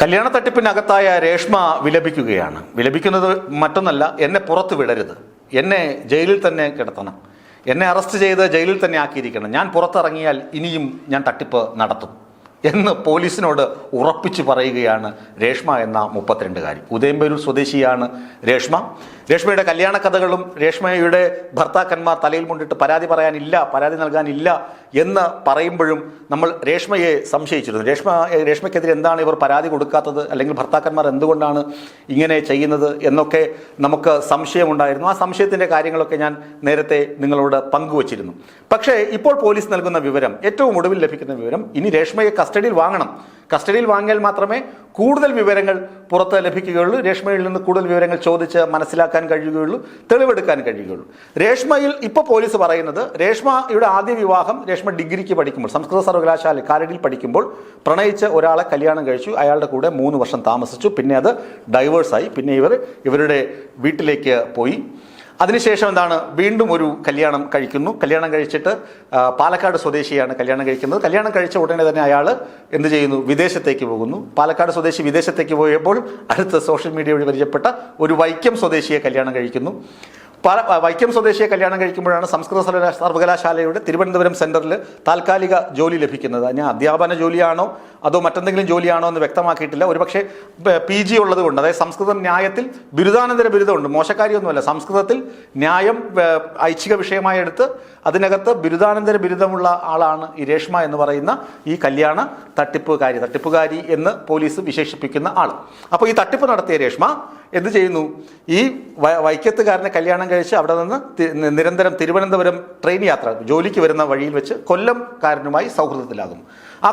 കല്യാണ തട്ടിപ്പിനകത്തായ രേഷ്മ വിലപിക്കുകയാണ്. വിലപിക്കുന്നത് മറ്റൊന്നല്ല, എന്നെ പുറത്ത് വിടരുത്, എന്നെ ജയിലിൽ തന്നെ കിടത്തണം, എന്നെ അറസ്റ്റ് ചെയ്ത് ജയിലിൽ തന്നെ ആക്കിയിരിക്കണം, ഞാൻ പുറത്തിറങ്ങിയാൽ ഇനിയും ഞാൻ തട്ടിപ്പ് നടത്തും എന്ന് പോലീസിനോട് ഉറപ്പിച്ചു പറയുകയാണ് രേഷ്മ എന്ന 32കാരി. ഉദയംപേരൂർ സ്വദേശിയാണ് രേഷ്മ. രേഷ്മയുടെ കല്യാണ കഥകളും രേഷ്മയുടെ ഭർത്താക്കന്മാർ തലയിൽ കൊണ്ടിട്ട് പരാതി പറയാനില്ല, പരാതി നൽകാനില്ല എന്ന് പറയുമ്പോഴും നമ്മൾ രേഷ്മയെ സംശയിച്ചിരുന്നു. രേഷ്മയ്ക്കെതിരെ എന്താണ് ഇവർ പരാതി കൊടുക്കാത്തത്, അല്ലെങ്കിൽ ഭർത്താക്കന്മാർ എന്തുകൊണ്ടാണ് ഇങ്ങനെ ചെയ്യുന്നത് എന്നൊക്കെ നമുക്ക് സംശയമുണ്ടായിരുന്നു. ആ സംശയത്തിൻ്റെ കാര്യങ്ങളൊക്കെ ഞാൻ നേരത്തെ നിങ്ങളോട് പങ്കുവച്ചിരുന്നു. പക്ഷേ ഇപ്പോൾ പോലീസ് നൽകുന്ന വിവരം, ഏറ്റവും ഒടുവിൽ ലഭിക്കുന്ന വിവരം, ഇനി രേഷ്മയെ കസ്റ്റഡിയിൽ വാങ്ങണം. കസ്റ്റഡിയിൽ വാങ്ങിയാൽ മാത്രമേ കൂടുതൽ വിവരങ്ങൾ പുറത്ത് ലഭിക്കുകയുള്ളൂ, രേഷ്മയിൽ നിന്ന് കൂടുതൽ വിവരങ്ങൾ ചോദിച്ച് മനസ്സിലാക്കാൻ കഴിയുകയുള്ളൂ, തെളിവെടുക്കാൻ കഴിയുകയുള്ളൂ. രേഷ്മയിൽ ഇപ്പോൾ പോലീസ് പറയുന്നത്, രേഷ്മയുടെ ആദ്യ വിവാഹം രേഷ്മ ഡിഗ്രിക്ക് പഠിക്കുമ്പോൾ, സംസ്കൃത സർവകലാശാല കാലടിയിൽ പഠിക്കുമ്പോൾ പ്രണയിച്ച് ഒരാളെ കല്യാണം കഴിച്ചു, അയാളുടെ കൂടെ 3 വർഷം താമസിച്ചു, പിന്നെ അത് ഡൈവേഴ്സായി, പിന്നെ ഇവരുടെ വീട്ടിലേക്ക് പോയി. അതിനുശേഷം എന്താണ്, വീണ്ടും ഒരു കല്യാണം കഴിക്കുന്നു. കല്യാണം കഴിച്ചിട്ട് പാലക്കാട് സ്വദേശിയാണ് കല്യാണം കഴിക്കുന്നത്. കല്യാണം കഴിച്ച ഉടനെ തന്നെ അയാൾ എന്ത് ചെയ്യുന്നു, വിദേശത്തേക്ക് പോകുന്നു. പാലക്കാട് സ്വദേശി വിദേശത്തേക്ക് പോയപ്പോൾ അടുത്ത സോഷ്യൽ മീഡിയ വഴി പരിചയപ്പെട്ട ഒരു വൈക്കം സ്വദേശിയെ കല്യാണം കഴിക്കുന്നു. വൈക്കം സ്വദേശിയെ കല്യാണം കഴിക്കുമ്പോഴാണ് സംസ്കൃത സർവകലാശാലയുടെ തിരുവനന്തപുരം സെന്ററിൽ താൽക്കാലിക ജോലി ലഭിക്കുന്നത്. അതിന് അധ്യാപന ജോലിയാണോ അതോ മറ്റെന്തെങ്കിലും ജോലിയാണോ എന്ന് വ്യക്തമാക്കിയിട്ടില്ല. ഒരുപക്ഷെ PG ഉള്ളത് കൊണ്ട്, അതായത് സംസ്കൃതം ന്യായത്തിൽ ബിരുദാനന്തര ബിരുദമുണ്ട്, മോശക്കാരിയൊന്നുമല്ല. സംസ്കൃതത്തിൽ ന്യായം ഐച്ഛിക വിഷയമായി എടുത്ത് അതിനകത്ത് ബിരുദാനന്തര ബിരുദമുള്ള ആളാണ് ഈ രേഷ്മ എന്ന് പറയുന്ന ഈ കല്യാണ തട്ടിപ്പുകാരി എന്ന് പോലീസ് വിശേഷിപ്പിക്കുന്ന ആൾ. അപ്പോൾ ഈ തട്ടിപ്പ് നടത്തിയ രേഷ്മ എന്ത് ചെയ്യുന്നു, ഈ വൈക്കത്തുകാരനെ കല്യാണം കഴിച്ച് അവിടെ നിന്ന് നിരന്തരം തിരുവനന്തപുരം ട്രെയിൻ യാത്ര, ജോലിക്ക് വരുന്ന വഴിയിൽ വെച്ച് കൊല്ലംകാരനുമായി സൗഹൃദത്തിലാകുന്നു. ആ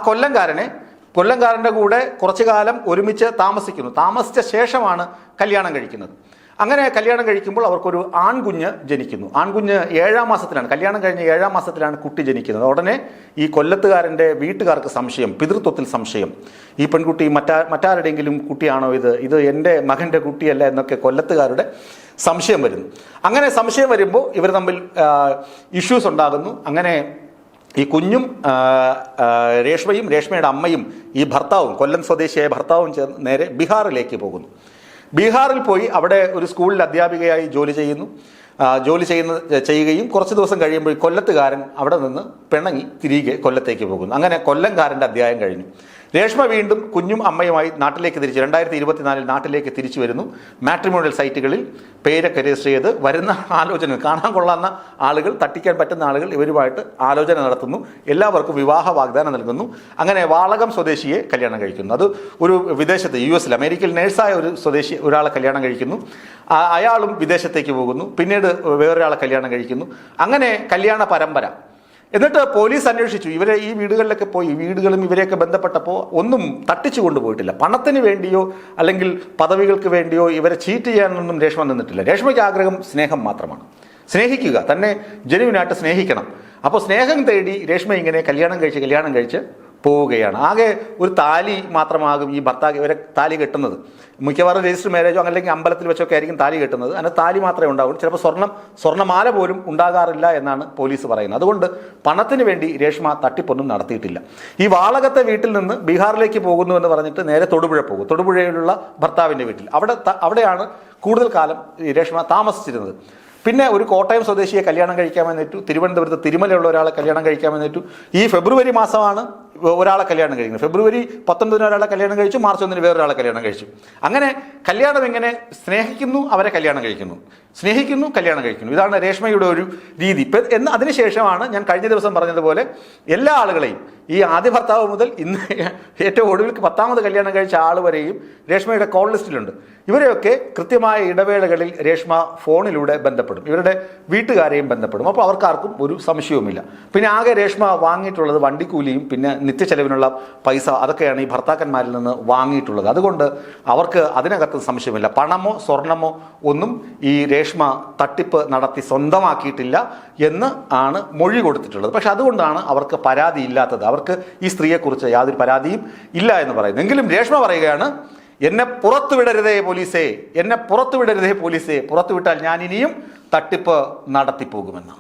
കൊല്ലംകാരൻ്റെ കൂടെ കുറച്ചു കാലം ഒരുമിച്ച് താമസിച്ച ശേഷമാണ് കല്യാണം കഴിക്കുന്നത്. അങ്ങനെ കല്യാണം കഴിക്കുമ്പോൾ അവർക്കൊരു ആൺകുഞ്ഞ് ജനിക്കുന്നു. ആൺകുഞ്ഞ് 7ാം മാസത്തിലാണ്, കല്യാണം കഴിഞ്ഞ 7ാം മാസത്തിലാണ് കുട്ടി ജനിക്കുന്നത്. ഉടനെ ഈ കൊല്ലത്തുകാരൻ്റെ വീട്ടുകാർക്ക് സംശയം, പിതൃത്വത്തിൽ സംശയം, ഈ പെൺകുട്ടി മറ്റാരുടെയെങ്കിലും കുട്ടിയാണോ, ഇത് എൻ്റെ മകൻ്റെ കുട്ടിയല്ല എന്നൊക്കെ കൊല്ലത്തുകാരുടെ സംശയം വരുന്നു. അങ്ങനെ സംശയം വരുമ്പോൾ ഇവർ തമ്മിൽ ഇഷ്യൂസ് ഉണ്ടാകുന്നു. അങ്ങനെ ഈ കുഞ്ഞും രേഷ്മയും രേഷ്മയുടെ അമ്മയും ഈ ഭർത്താവും, കൊല്ലം സ്വദേശിയായ ഭർത്താവും ചേർന്ന് നേരെ ബീഹാറിലേക്ക് പോകുന്നു. ബീഹാറിൽ പോയി അവിടെ ഒരു സ്കൂളിൽ അധ്യാപികയായി ജോലി ചെയ്യുകയും കുറച്ച് ദിവസം കഴിയുമ്പോൾ കൊല്ലത്തുകാരൻ അവിടെ നിന്ന് പിണങ്ങി തിരികെ കൊല്ലത്തേക്ക് പോകുന്നു. അങ്ങനെ കൊല്ലംകാരൻ്റെ അധ്യായം കഴിഞ്ഞു. രേഷ്മ വീണ്ടും കുഞ്ഞും അമ്മയുമായി നാട്ടിലേക്ക് 2024 നാട്ടിലേക്ക് തിരിച്ചു വരുന്നു. മാട്രിമോണിയൽ സൈറ്റുകളിൽ പേരൊക്കെ രജിസ്റ്റർ ചെയ്ത് വരുന്ന ആലോചന, കാണാൻ കൊള്ളാവുന്ന ആളുകൾ, തട്ടിക്കാൻ പറ്റുന്ന ആളുകൾ ഇവരുമായിട്ട് ആലോചന നടത്തുന്നു. എല്ലാവർക്കും വിവാഹ വാഗ്ദാനം നൽകുന്നു. അങ്ങനെ വാളകം സ്വദേശിയെ കല്യാണം കഴിക്കുന്നു. അത് ഒരു വിദേശത്ത്, US അമേരിക്കയിൽ നേഴ്സായ ഒരു സ്വദേശി ഒരാളെ കല്യാണം കഴിക്കുന്നു. അയാളും വിദേശത്തേക്ക് പോകുന്നു. പിന്നീട് വേറൊരാളെ കല്യാണം കഴിക്കുന്നു. അങ്ങനെ കല്യാണ പരമ്പര. എന്നിട്ട് പോലീസ് അന്വേഷിച്ചു. ഇവരെ ഈ വീടുകളിലൊക്കെ പോയി, വീടുകളും ഇവരെയൊക്കെ ബന്ധപ്പെട്ടപ്പോൾ ഒന്നും തട്ടിച്ചു കൊണ്ടുപോയിട്ടില്ല. പണത്തിന് വേണ്ടിയോ അല്ലെങ്കിൽ പദവികൾക്ക് വേണ്ടിയോ ഇവരെ ചീറ്റ് ചെയ്യാനൊന്നും രേഷ്മ നിന്നിട്ടില്ല. രേഷ്മയ്ക്ക് ആഗ്രഹം സ്നേഹം മാത്രമാണ്. സ്നേഹിക്കുക, തന്നെ ജെനുവിനായിട്ട് സ്നേഹിക്കണം. അപ്പോൾ സ്നേഹം തേടി രേഷ്മ ഇങ്ങനെ കല്യാണം കഴിച്ച് പോവുകയാണ്. ആകെ ഒരു താലി മാത്രമാകും ഈ ഭർത്താവ് ഇവരെ താലി കെട്ടുന്നത്. മിക്കവാറും രജിസ്റ്റർ മാരേജോ അല്ലെങ്കിൽ അമ്പലത്തിൽ വെച്ചൊക്കെ ആയിരിക്കും താലി കെട്ടുന്നത്. അതിന് താലി മാത്രമേ ഉണ്ടാവുള്ളൂ. ചിലപ്പോൾ സ്വർണ്ണമാല പോലും ഉണ്ടാകാറില്ല എന്നാണ് പോലീസ് പറയുന്നത്. അതുകൊണ്ട് പണത്തിന് വേണ്ടി രേഷ്മ തട്ടിപ്പൊന്നും നടത്തിയിട്ടില്ല. ഈ വാളകത്തെ വീട്ടിൽ നിന്ന് ബീഹാറിലേക്ക് പോകുന്നു എന്ന് പറഞ്ഞിട്ട് നേരെ തൊടുപുഴ പോകും. തൊടുപുഴയിലുള്ള ഭർത്താവിൻ്റെ വീട്ടിൽ, അവിടെയാണ് കൂടുതൽ കാലം രേഷ്മ താമസിച്ചിരുന്നത്. പിന്നെ ഒരു കോട്ടയം സ്വദേശിയെ കല്യാണം കഴിക്കാമെന്നേറ്റു. തിരുവനന്തപുരത്ത് തിരുമലയുള്ള ഒരാളെ കല്യാണം കഴിക്കാമെന്നേറ്റു. ഈ ഫെബ്രുവരി മാസമാണ് ഒരാളെ കല്യാണം കഴിക്കുന്നത്. ഫെബ്രുവരി 19 ഒരാളെ കല്യാണം കഴിച്ചു, മാർച്ച് 1 വേറൊരാളെ കല്യാണം കഴിച്ചു. അങ്ങനെ കല്യാണം എങ്ങനെ സ്നേഹിക്കുന്നു, അവരെ കല്യാണം കഴിക്കുന്നു, സ്നേഹിക്കുന്നു, കല്യാണം കഴിക്കുന്നു. ഇതാണ് രേഷ്മയുടെ ഒരു രീതി. അതിനുശേഷമാണ് ഞാൻ കഴിഞ്ഞ ദിവസം പറഞ്ഞതുപോലെ എല്ലാ ആളുകളെയും, ഈ ആദ്യ ഭർത്താവ് മുതൽ ഇന്ന് ഏറ്റവും ഒടുവിൽ 10ാമത് കല്യാണം കഴിച്ച ആൾ വരെയും രേഷ്മയുടെ കോൾ ലിസ്റ്റിലുണ്ട്. ഇവരെയൊക്കെ കൃത്യമായ ഇടവേളകളിൽ രേഷ്മ ഫോണിലൂടെ ബന്ധപ്പെടും, ഇവരുടെ വീട്ടുകാരെയും ബന്ധപ്പെടും. അപ്പോൾ അവർക്കാർക്കും ഒരു സംശയവുമില്ല. പിന്നെ ആകെ രേഷ്മ വാങ്ങിയിട്ടുള്ളത് വണ്ടിക്കൂലിയും പിന്നെ നിത്യച്ചെലവിനുള്ള പൈസ, അതൊക്കെയാണ് ഈ ഭർത്താക്കന്മാരിൽ നിന്ന് വാങ്ങിയിട്ടുള്ളത്. അതുകൊണ്ട് അവർക്ക് അതിനകത്ത് സംശയമില്ല. പണമോ സ്വർണമോ ഒന്നും ഈ രേഷ്മ തട്ടിപ്പ് നടത്തി സ്വന്തമാക്കിയിട്ടില്ല എന്ന് ആണ് മൊഴി കൊടുത്തിട്ടുള്ളത്. പക്ഷെ അതുകൊണ്ടാണ് അവർക്ക് പരാതി ഇല്ലാത്തത്. അവർക്ക് ഈ സ്ത്രീയെക്കുറിച്ച് യാതൊരു പരാതിയും ഇല്ല എന്ന് പറയുന്നു. എങ്കിലും രേഷ്മ പറയുകയാണ്, എന്നെ പുറത്തുവിടരുതേ പോലീസേ, എന്നെ പുറത്തുവിടരുതേ പോലീസേ, പുറത്തുവിട്ടാൽ ഞാൻ ഇനിയും തട്ടിപ്പ് നടത്തിപ്പോകുമെന്ന്.